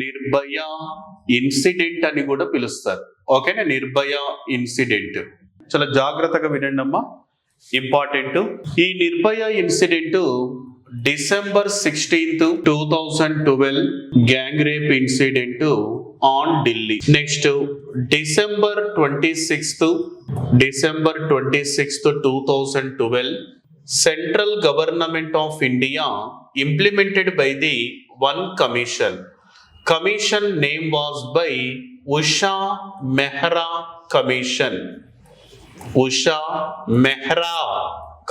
Nirbhaya incident అని కూడా పిలుస్తారు. ఓకేనా, నిర్భయ ఇన్సిడెంట్. చాలా జాగ్రత్తగా వినండి అమ్మా, ఇంపార్టెంట్. ఈ Nirbhaya incident December 16th 2012 gang rape incident on Delhi. Next December 26th 2012 central government of India implemented by the one commission. Commission name was by Usha Mehra Commission. Usha Mehra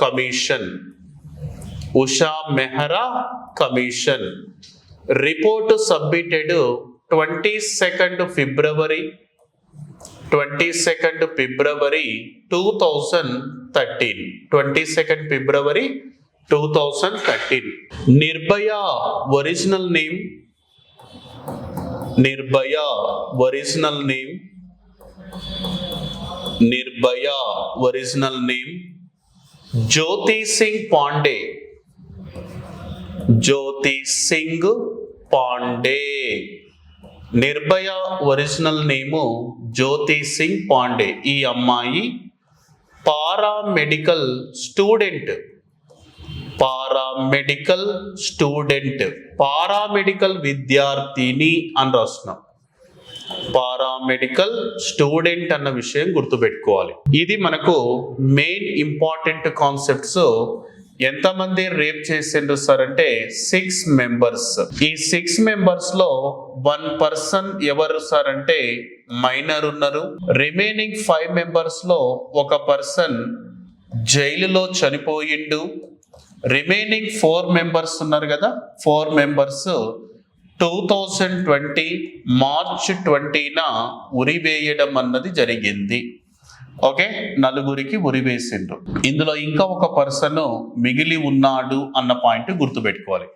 Commission. Usha Mehra Commission. Report submitted 22nd February 2013. 22nd February 2013. Nirbhaya original name. Nirbhaya original name. Nirbhaya original name. Jyoti Singh Pandey. Jyoti Singh Pandey. Nirbhaya original name Jyoti Singh Pandey. ఈ అమ్మాయి paramedical student. Paramedical విద్యార్థిని అని రాస్తున్నాం. Paramedical student అన్న విషయం గుర్తుపెట్టుకోవాలి. ఇది మనకు మెయిన్ ఇంపార్టెంట్ కాన్సెప్ట్స్. ఎంతమంది రేప్ చేసిండ్రు సార్ అంటే 6 members. ఈ 6 members లో 1 person ఎవరు సార్ అంటే మైనర్ ఉన్నారు. రిమైనింగ్ 5 members లో ఒక పర్సన్ జైలులో చనిపోయిండు. రిమైనింగ్ 4 members ఉన్నారు కదా, 4 members 2020 March 20న ఉరివేయడం అన్నది జరిగింది. ఓకే, 4 ఉరివేసిండ్రు. ఇందులో ఇంకా ఒక పర్సన్ మిగిలి ఉన్నాడు అన్న పాయింట్ గుర్తుపెట్టుకోవాలి.